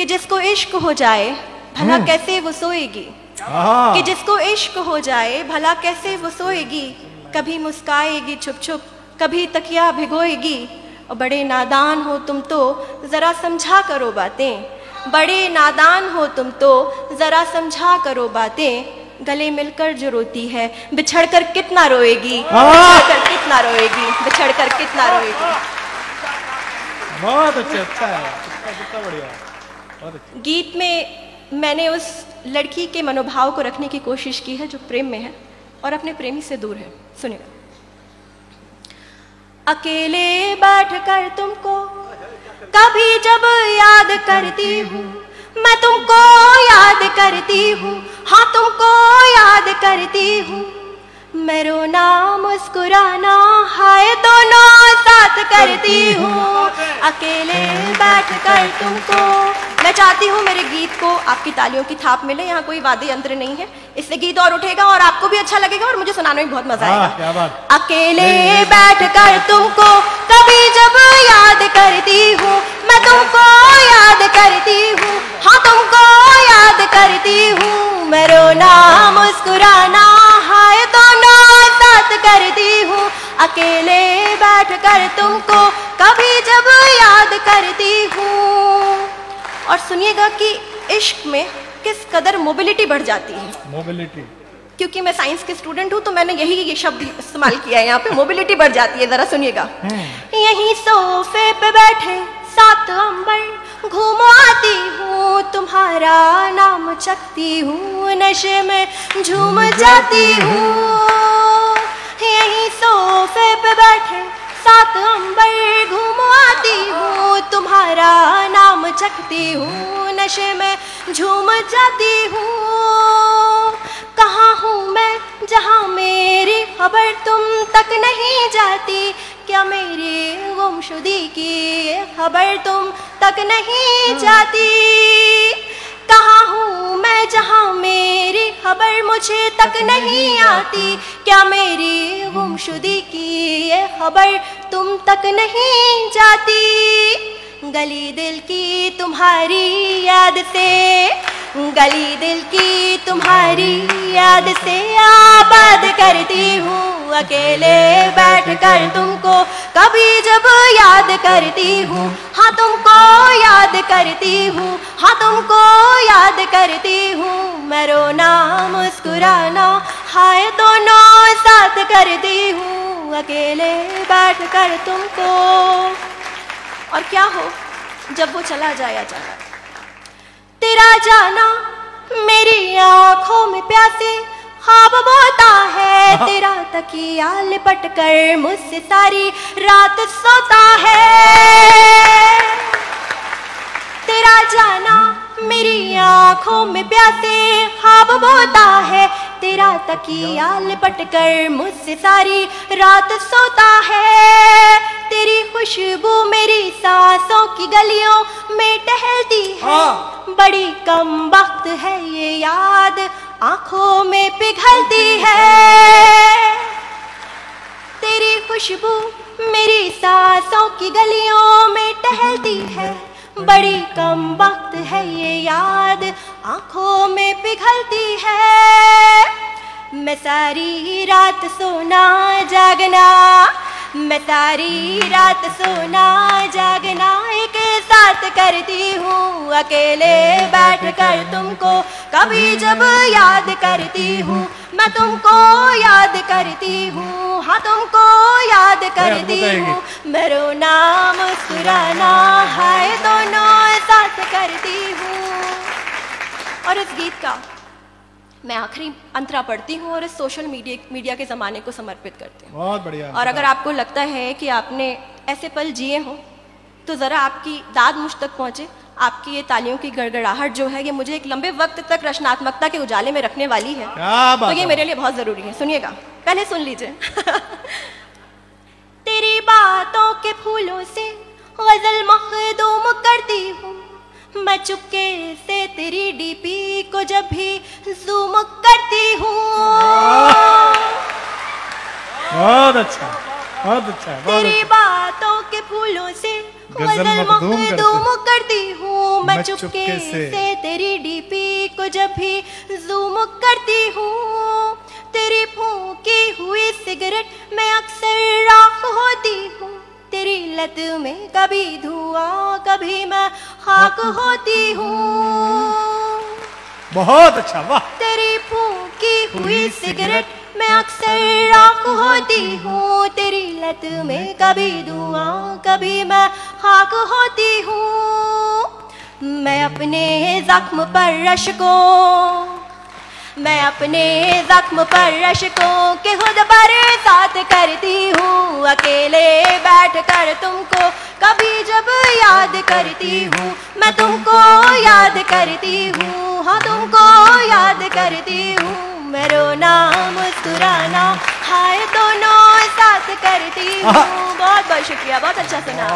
कि जिसको इश्क हो जाए भला कैसे वो सोएगी, कि जिसको इश्क हो जाए भला कैसे वो सोएगी, कभी मुस्काएगी छुप छुप कभी तकिया भिगोएगी। और बड़े नादान हो तुम तो ज़रा समझा करो बातें, बड़े नादान हो तुम तो ज़रा समझा करो बातें। गले मिलकर जो रोती है बिछड़कर कितना रोएगी, बिछड़कर कितना रोएगी, बिछड़कर कितना रोएगी। बहुत अच्छा है, कितना बढ़िया, बहुत अच्छा। गीत में मैंने उस लड़की के मनोभाव को रखने की कोशिश की है जो प्रेम में है और अपने प्रेमी से दूर है। सुनिए। अकेले बैठकर तुमको कभी जब याद करती हूँ, मैं तुमको याद करती हूँ, हाँ तुमको याद करती हूँ। मैं रोना मुस्कुराना हाय दोनों साथ करती हूँ। अकेले बैठकर तुमको, मैं चाहती हूँ मेरे गीत को आपकी तालियों की थाप मिले। यहाँ कोई वाद्य यंत्र नहीं है, इससे गीत और उठेगा और आपको भी अच्छा लगेगा और मुझे सुनाने में बहुत मजा आएगा। क्या बात। अकेले बैठकर तुमको कभी जब याद करती हूँ, मैं तुमको याद करती हूँ, हाँ तुमको याद करती हूँ। मैं रोना मुस्कुराना हाय दोनों साथ करती हूँ। अकेले बैठकर तुमको कभी जब याद करती हूँ। और सुनिएगा कि इश्क में किस कदर मोबिलिटी बढ़ जाती है। मोबिलिटी, क्योंकि मैं साइंस की स्टूडेंट हूँ तो मैंने यही शब्द इस्तेमाल किया है यहाँ पे, मोबिलिटी बढ़ जाती है। जरा सुनिएगा। यहीं सोफे पे बैठे सात अंबर घूम आती हूँ, तुम्हारा नाम चखती हूँ, नशे में झूम जाती हूँ। यहीं सोफे पे बैठे सात अंबर घूम आती हूँ, तुम्हारा नाम चखती हूँ, नशे में झूम जाती हूँ। कहाँ हूँ मैं जहाँ मेरी खबर तुम तक नहीं जाती, क्या मेरी गुमशुदगी की ये खबर तुम तक नहीं जाती। कहाँ हूँ मैं जहाँ मेरी खबर मुझे तक नहीं आती, क्या मेरी गुमशुदगी की ये खबर तुम तक नहीं जाती। गली दिल की तुम्हारी याद से, गली दिल की तुम्हारी याद से आबाद करती हूँ। अकेले बैठकर तुमको कभी जब याद करती हूँ, हाँ तुमको याद करती हूँ, हाँ तुमको याद करती हूँ। मैं रोना मुस्कुराना हाय दोनों साथ करती हूँ। अकेले बैठकर तुमको। और क्या हो जब वो चला जाया जाना, तेरा जाना मेरी आंखों में प्यासे ख्वाब बोता है, तेरा तकिया लिपट कर मुझसे सारी रात सोता है। तेरा जाना मेरी आंखों में प्यासे ख्वाब बोता है, तेरा तकिया लिपट कर मुझसे सारी रात सोता है। तेरी खुशबू मेरी सांसों की गलियों में टहलती है, बड़ी कम वक्त है ये याद आंखों में पिघलती है। तेरी खुशबू मेरी सांसों की गलियों में टहलती है, बड़ी कम वक्त है ये याद आंखों में पिघलती है। मैं सारी रात सोना जागना, मैं सारी रात सोना जागना एक साथ करती हूँ। अकेले बैठकर तुमको कभी जब याद करती हूँ, मैं तुमको याद करती हूँ, हाँ तुमको याद करती हूँ। मैं रोना मुस्कुराना हाय दोनों साथ करती हूँ। और इस गीत का मैं आखिरी अंतरा पढ़ती हूँ और इस सोशल मीडिया के ज़माने को समर्पित करती हूँ। बहुत बढ़िया। और अगर आपको लगता है कि आपने ऐसे पल जिए हों तो ज़रा आपकी दाद मुझ तक पहुँचे। आपकी ये तालियों की गड़गड़ाहट जो है ये मुझे एक लंबे वक्त तक रचनात्मकता के उजाले में रखने वाली है, तो ये मेरे लिए बहुत ज़रूरी है। सुनिएगा, पहले सुन लीजिए। तेरी बातों के फूलों से गज़ल मखदूम करती हूँ, मैं चुपके से तेरी डीपी को जब भी जूम करती हूँ। बहुत अच्छा, बहुत अच्छा। तेरी बातों के फूलों से गज़ल मखदूम करती हूँ, हूँ मैं चुपके से तेरी डीपी को जब भी जूम करती हूँ, तेरी फूंकी हुई सिगरेट में अक्सर राख होती हूँ, तेरी लत में कभी धुआं कभी मैं खाक होती हूँ। बहुत अच्छा, वाह। तेरी फूंकी हुई सिगरेट मैं अक्सर राख होती हूँ, तेरी लत में कभी धुआं कभी मैं खाक होती हूँ। मैं अपने जख्म पर रश्कों, मैं अपने जख्म पर रश्कों के खुद बरसात करती हूँ, अकेले बैठ कर तुमको कभी जब याद करती हूँ, मैं तुमको याद करती हूँ, हाँ तुमको याद करती हूँ। मैं रोना मुस्कुराना हाय दोनों साथ करती हूँ। बहुत बहुत शुक्रिया, बहुत अच्छा सुना।